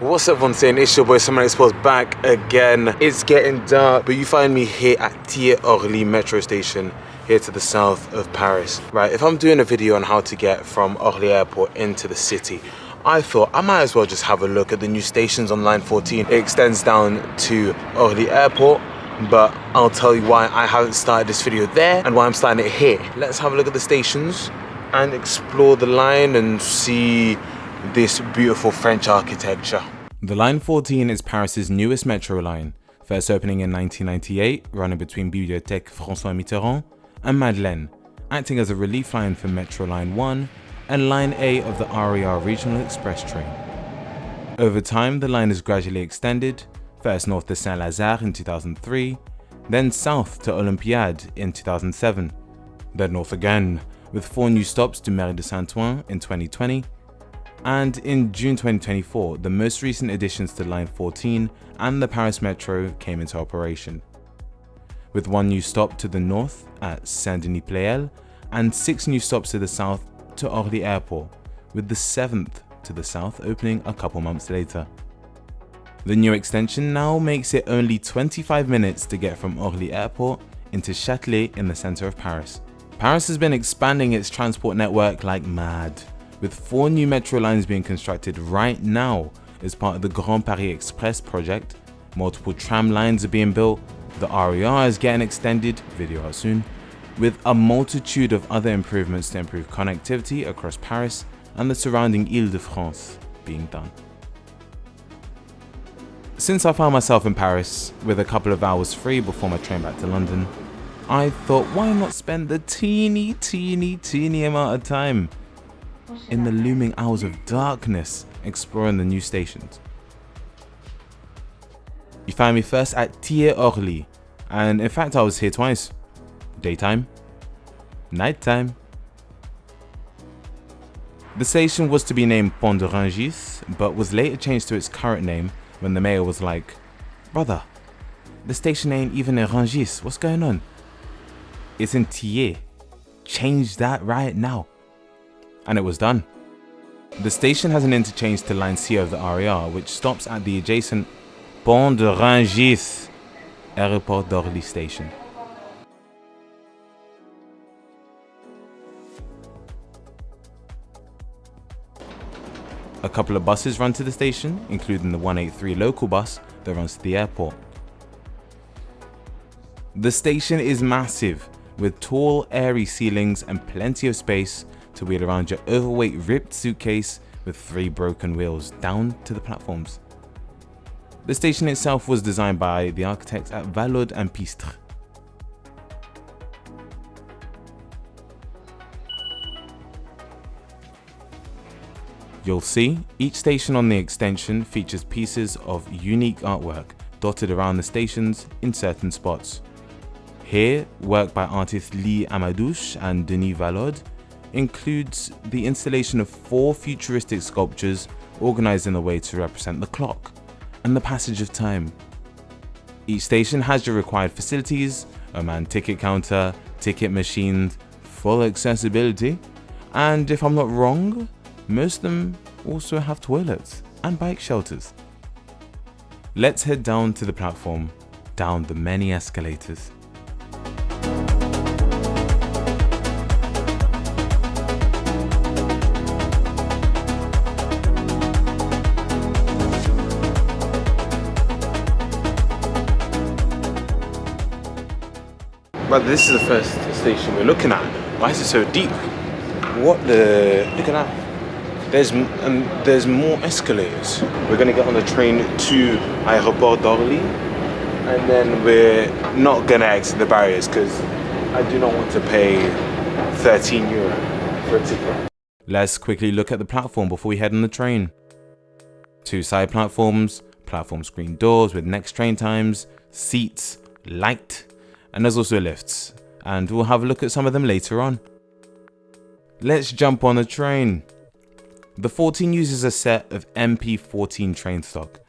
What's up, Franzén? It's your boy Samuel Exposed back again. It's getting dark, but you find me here at Thiais-Orly metro station, here to the south of Paris. Right, if I'm doing a video on how to get from Orly Airport into the city, I thought I might as well just have a look at the new stations on line 14. It extends down to Orly Airport, but I'll tell you why I haven't started this video there and why I'm starting it here. Let's have a look at the stations and explore the line and see this beautiful French architecture. The Line 14 is Paris's newest metro line, first opening in 1998, running between Bibliothèque Mitterrand and Madeleine, acting as a relief line for Metro Line 1 and Line A of the RER Regional Express train. Over time, the line is gradually extended, first north to Saint-Lazare in 2003, then south to Olympiade in 2007, then north again, with 4 new stops to Mairie de Saint-Ouen in 2020, and in June 2024, the most recent additions to Line 14 and the Paris Metro came into operation, with 1 new stop to the north at Saint-Denis Pleyel and 6 new stops to the south to Orly Airport, with the 7th to the south opening a couple months later. The new extension now makes it only 25 minutes to get from Orly Airport into Châtelet in the center of Paris. Paris has been expanding its transport network like mad, with 4 new metro lines being constructed right now as part of the Grand Paris Express project. Multiple tram lines are being built, the RER is getting extended, video out soon, with a multitude of other improvements to improve connectivity across Paris and the surrounding Île-de-France being done. Since I found myself in Paris with a couple of hours free before my train back to London, I thought why not spend the teeny amount of time in the looming hours of darkness exploring the new stations. You find me first at Thiais-Orly, and in fact I was here twice. Daytime, nighttime. The station was to be named Pont de Rungis, but was later changed to its current name when the mayor was like, "Brother, the station ain't even in Rungis, what's going on? It's in Thiais, change that right now." And it was done. The station has an interchange to Line C of the RER, which stops at the adjacent Pont de Rungis Airport d'Orly station. A couple of buses run to the station, including the 183 local bus that runs to the airport. The station is massive, with tall, airy ceilings and plenty of space to wheel around your overweight ripped suitcase with 3 broken wheels down to the platforms. The station itself was designed by the architects at Valode and Pistre. You'll see each station on the extension features pieces of unique artwork dotted around the stations in certain spots. Here, work by artists Lee Amadouche and Denis Valode includes the installation of 4 futuristic sculptures organized in a way to represent the clock and the passage of time. Each station has your required facilities, a manned ticket counter, ticket machines, full accessibility, and if I'm not wrong, most of them also have toilets and bike shelters. Let's head down to the platform, down the many escalators. But this is the first station we're looking at. Why is it so deep? What the? Look at that. There's more escalators. We're gonna get on the train to Aéroport d'Orly, and then we're not gonna exit the barriers because I do not want to pay €13 for a ticket. Let's quickly look at the platform before we head on the train. 2 side platforms, platform screen doors with next train times, seats, light, and there's also lifts, and we'll have a look at some of them later on. Let's jump on the train. The 14 uses a set of MP14 train stock.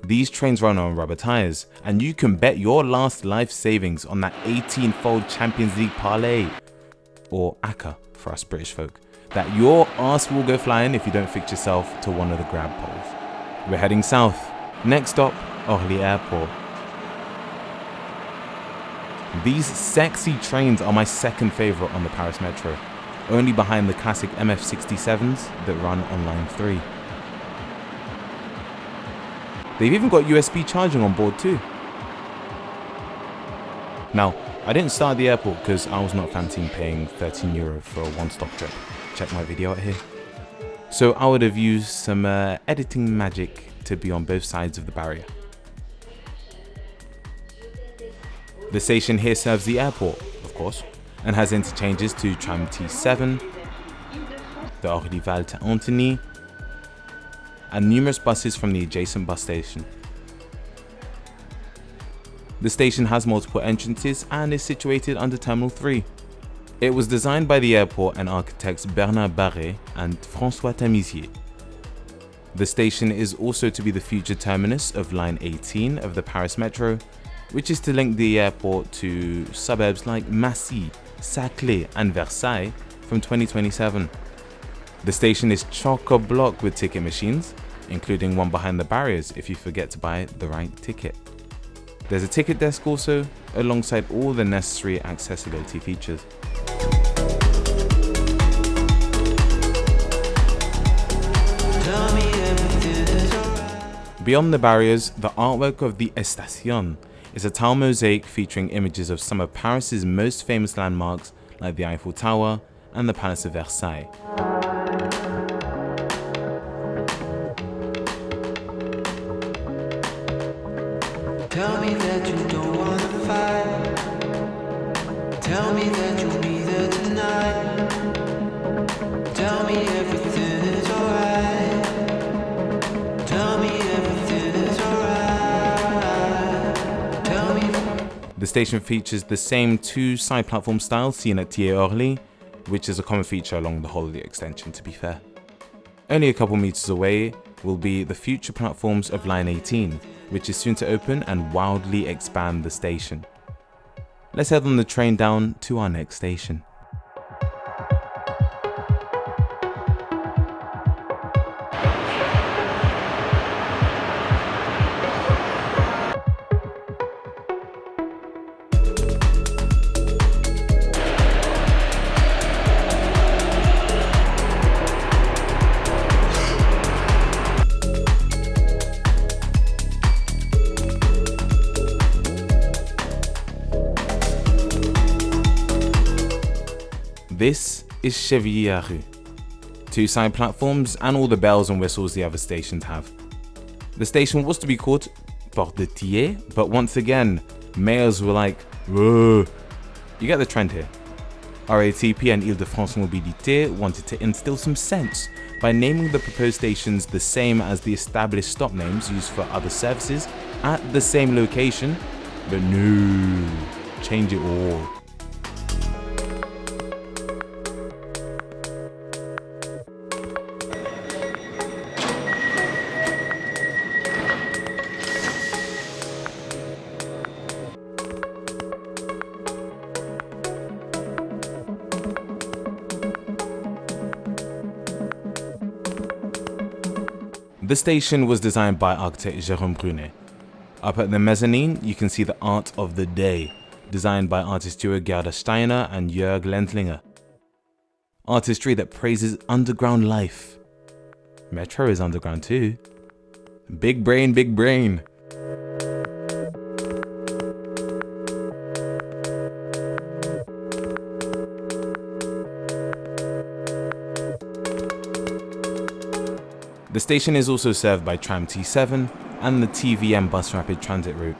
These trains run on rubber tires, and you can bet your last life savings on that 18-fold Champions League parlay, or ACCA for us British folk, that your arse will go flying if you don't fix yourself to one of the grab poles. We're heading south. Next stop, Orly Airport. These sexy trains are my second favourite on the Paris Metro, only behind the classic MF67s that run on line 3. They've even got USB charging on board too. Now, I didn't start at the airport because I was not fancying paying €13 for a one-stop trip. Check my video out here. So I would have used some editing magic to be on both sides of the barrier. The station here serves the airport, of course, and has interchanges to tram T7, the Orly to Antony, and numerous buses from the adjacent bus station. The station has multiple entrances and is situated under Terminal 3. It was designed by the airport and architects Bernard Barré and François Tamizier. The station is also to be the future terminus of Line 18 of the Paris Metro, which is to link the airport to suburbs like Massy, Saclay and Versailles from 2027. The station is chock-a-block with ticket machines, including one behind the barriers if you forget to buy the right ticket. There's a ticket desk also, alongside all the necessary accessibility features. Beyond the barriers, the artwork of the Estación is a tile mosaic featuring images of some of Paris's most famous landmarks like the Eiffel Tower and the Palace of Versailles. Tell me that you don't wanna fight. Tell me that you'll be there tonight. Tell me everything is alright. Tell me everything is alright. Tell me. The station features the same two side platform styles seen at Thiais-Orly, which is a common feature along the whole of the extension, to be fair. Only a couple meters away will be the future platforms of Line 18, which is soon to open and wildly expand the station. Let's head on the train down to our next station. This is Chevilly-Larue. Two side platforms and all the bells and whistles the other stations have. The station was to be called Porte de Thiers, but once again, mayors were like, whoa. You get the trend here. RATP and Île-de-France Mobilité wanted to instill some sense by naming the proposed stations the same as the established stop names used for other services at the same location, but no, change it all. The station was designed by architect Jérôme Brunet. Up at the mezzanine, you can see the art of the day, designed by artist Gerda Steiner and Jörg Lenzlinger. Artistry that praises underground life. Metro is underground too. Big brain, big brain. The station is also served by tram T7 and the TVM bus rapid transit route.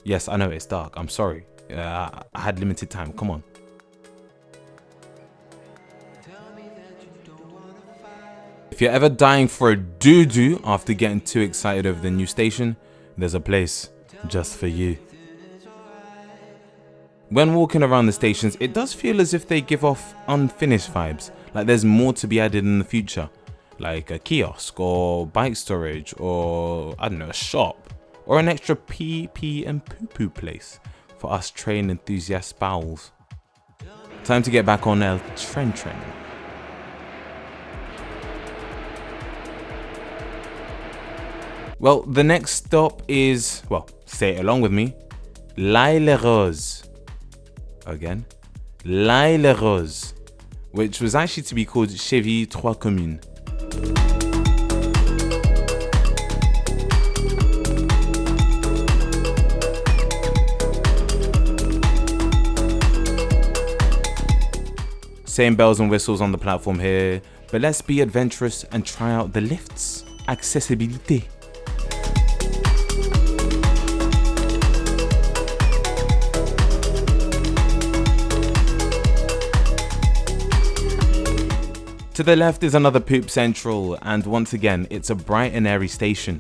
Yes, I know it's dark, I'm sorry. I had limited time, come on. If you're ever dying for a doo-doo after getting too excited over the new station, there's a place just for you. When walking around the stations, it does feel as if they give off unfinished vibes, like there's more to be added in the future, like a kiosk or bike storage or, I don't know, a shop or an extra pee and poo place for us train enthusiast bowels. Time to get back on El Tren. Well, the next stop is, well, say it along with me, L'Île-Rose. Again, L'Île-Rose, which was actually to be called Chevilly-Larue. Same bells and whistles on the platform here, but let's be adventurous and try out the lifts. Accessibilité. To the left is another Poop Central, and once again, it's a bright and airy station.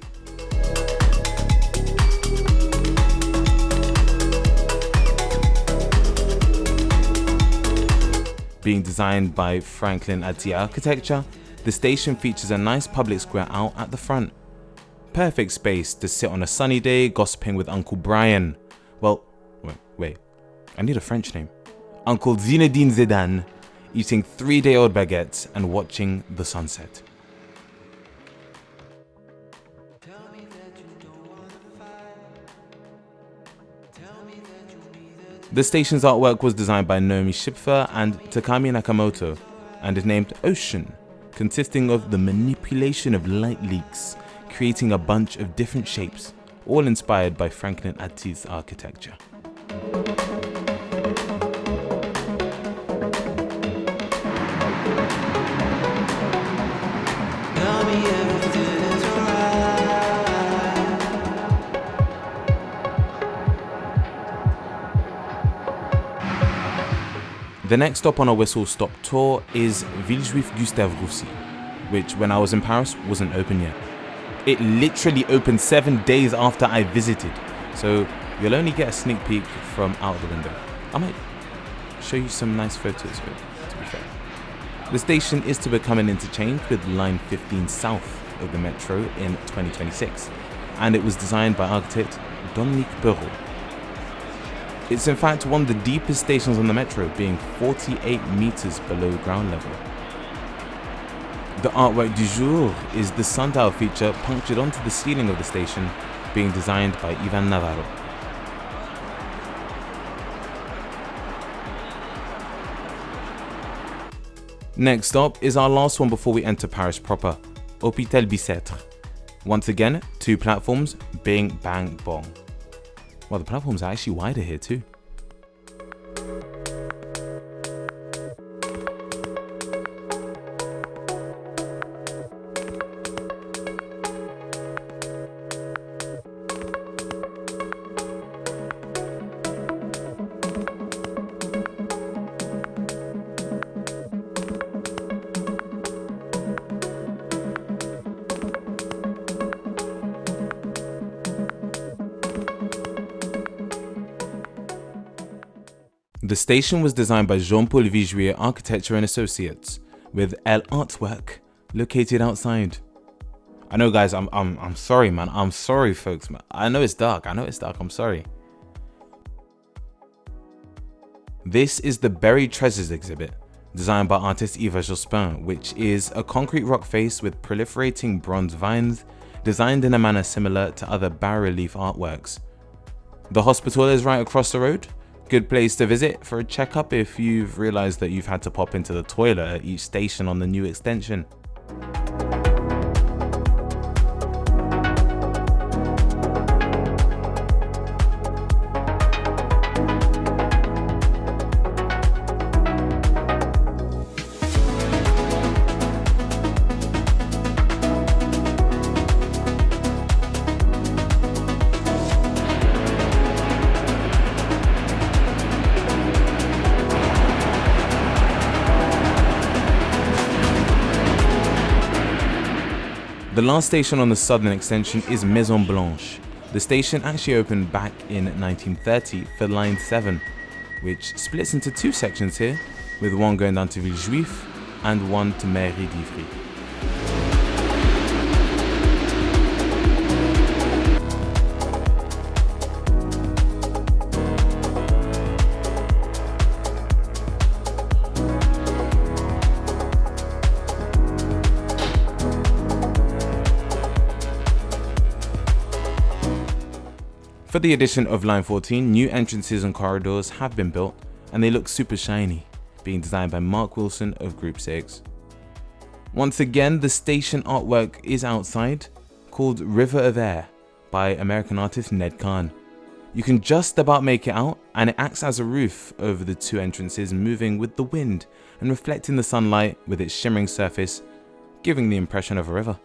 Being designed by Franklin Ritchie Architecture, the station features a nice public square out at the front. Perfect space to sit on a sunny day gossiping with Uncle Brian. Well, wait, I need a French name. Uncle Zinedine Zidane, eating 3-day-old baguettes and watching the sunset. The station's artwork was designed by Naomi Schipfer and Takami Nakamoto and is named Ocean, consisting of the manipulation of light leaks, creating a bunch of different shapes, all inspired by Franklin Ritchie's architecture. The next stop on our whistle stop tour is Villejuif-Gustave Roussy, which when I was in Paris wasn't open yet. It literally opened 7 days after I visited, so you'll only get a sneak peek from out the window. I might show you some nice photos of it, to be fair. The station is to become an interchange with Line 15 south of the metro in 2026, and it was designed by architect Dominique Perrault. It's in fact one of the deepest stations on the metro, being 48 meters below ground level. The artwork du jour is the sundial feature punctured onto the ceiling of the station, being designed by Ewan Navarro. Next stop is our last one before we enter Paris proper, Hôpital Bicêtre. Once again, 2 platforms, bing, bang, bong. Well, the platforms are actually wider here too. The station was designed by Jean-Paul Vigier Architecture and Associates, with L Artwork located outside. I know, guys, I'm sorry, man. I'm sorry, folks, man. I know it's dark. I'm sorry. This is the Buried Treasures exhibit, designed by artist Yves Jospin, which is a concrete rock face with proliferating bronze vines, designed in a manner similar to other bas-relief artworks. The hospital is right across the road. Good place to visit for a checkup if you've realized that you've had to pop into the toilet at each station on the new extension. The last station on the southern extension is Maison Blanche. The station actually opened back in 1930 for Line 7, which splits into 2 sections here, with one going down to Villejuif and one to Mairie d'Ivry. For the addition of Line 14, new entrances and corridors have been built, and they look super shiny, being designed by Mark Wilson of Group 6. Once again, the station artwork is outside, called River of Air by American artist Ned Kahn. You can just about make it out, and it acts as a roof over the two entrances, moving with the wind and reflecting the sunlight with its shimmering surface, giving the impression of a river.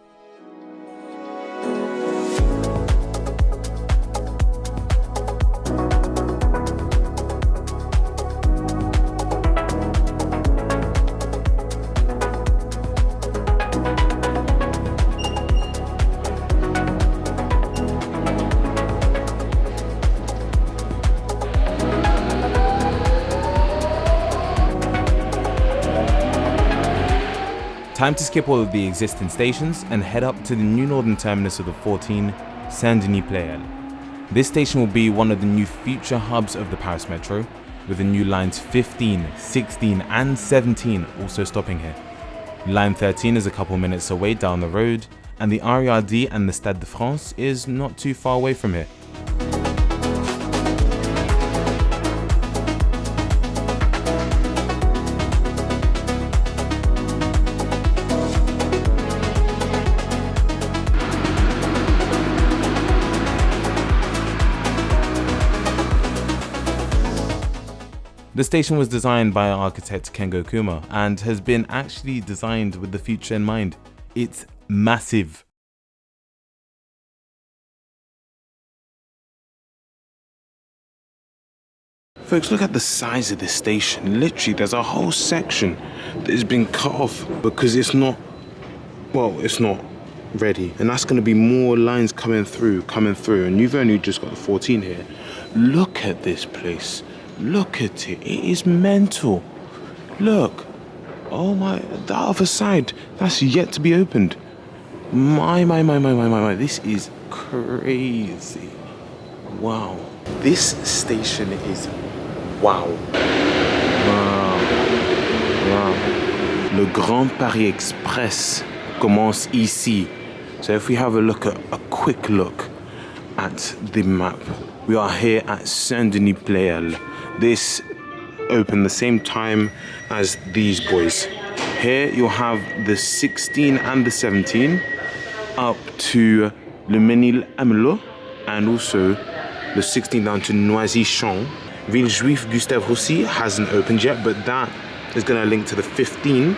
Time to skip all of the existing stations and head up to the new northern terminus of the 14, Saint-Denis Pleyel. This station will be one of the new future hubs of the Paris Metro, with the new lines 15, 16 and 17 also stopping here. Line 13 is a couple minutes away down the road, and the RERD and the Stade de France is not too far away from here. The station was designed by architect Kengo Kumar and has been actually designed with the future in mind. It's massive. Folks, look at the size of this station. Literally, there's a whole section that has been cut off because it's not ready. And that's going to be more lines coming through. And you've only just got the 14 here. Look at this place. Look at it. It is mental. Look. Oh my, the other side. That's yet to be opened. My. This is crazy. Wow. This station is wow. Le Grand Paris Express commence ici. So if we have a quick look at the map, we are here at Saint-Denis Pleyel. This opened the same time as these boys. Here you'll have the 16 and the 17 up to Le Mesnil-Amelot, and also the 16 down to Noisy-Champs. Villejuif-Gustave Roussy hasn't opened yet, but that is going to link to the 15.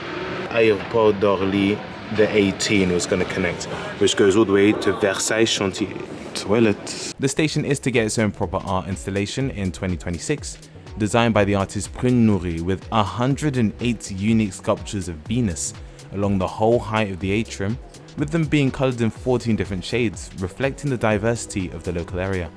Airport d'Orly, the 18 was going to connect, which goes all the way to Versailles Chantier Toilets. The station is to get its own proper art installation in 2026, designed by the artist Prune Nouri, with 108 unique sculptures of Venus along the whole height of the atrium, with them being coloured in 14 different shades, reflecting the diversity of the local area.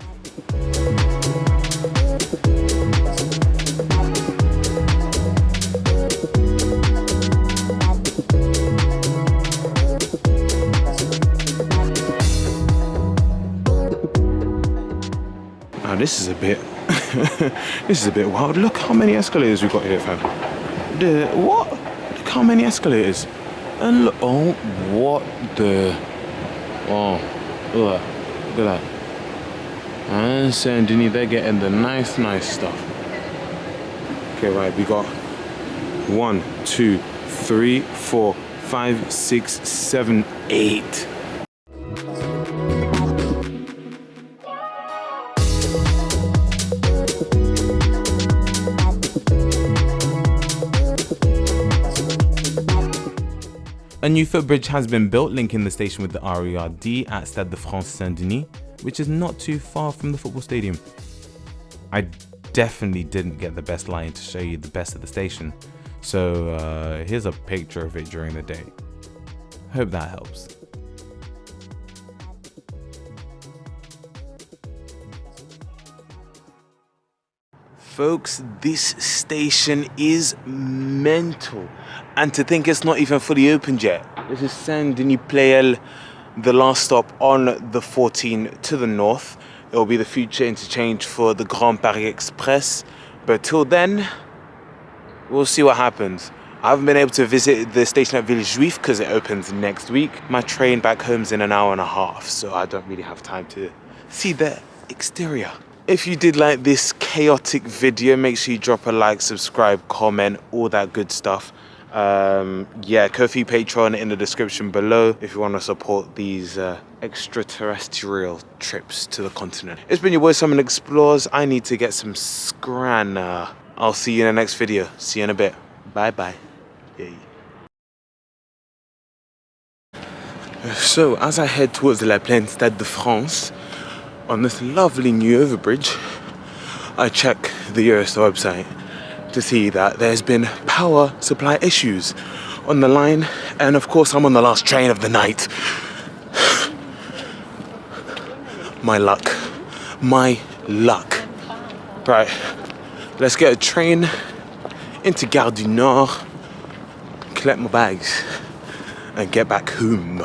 Now this is a bit wild. Look how many escalators we've got here, fam. What? Look how many escalators. And look, oh, what the, oh, look at that. And Saint-Denis, they're getting the nice stuff. Okay, right, we got 1, 2, 3, 4, 5, 6, 7, 8. A new footbridge has been built linking the station with the RERD at Stade de France Saint-Denis, which is not too far from the football stadium. I definitely didn't get the best line to show you the best of the station, so here's a picture of it during the day. Hope that helps. Folks, this station is mental. And to think it's not even fully opened yet. This is Saint-Denis Pleyel, the last stop on the 14 to the north. It will be the future interchange for the Grand Paris Express. But till then, we'll see what happens. I haven't been able to visit the station at Villejuif because it opens next week. My train back home's in an hour and a half, so I don't really have time to see that. exterior. If you did like this chaotic video, make sure you drop a like, subscribe, comment, all that good stuff. Yeah, Ko-fi, Patreon in the description below if you want to support these extraterrestrial trips to the continent. It's been your boy Simon Explores. I need to get some scran. I'll see you in the next video. See you in a bit. Bye bye. Yay. So as I head towards La Plaine Stade de France on this lovely new overbridge, I check the Eurostar website to see that there's been power supply issues on the line, and of course I'm on the last train of the night. My luck. My luck. Right, let's get a train into Gare du Nord, collect my bags, and get back home.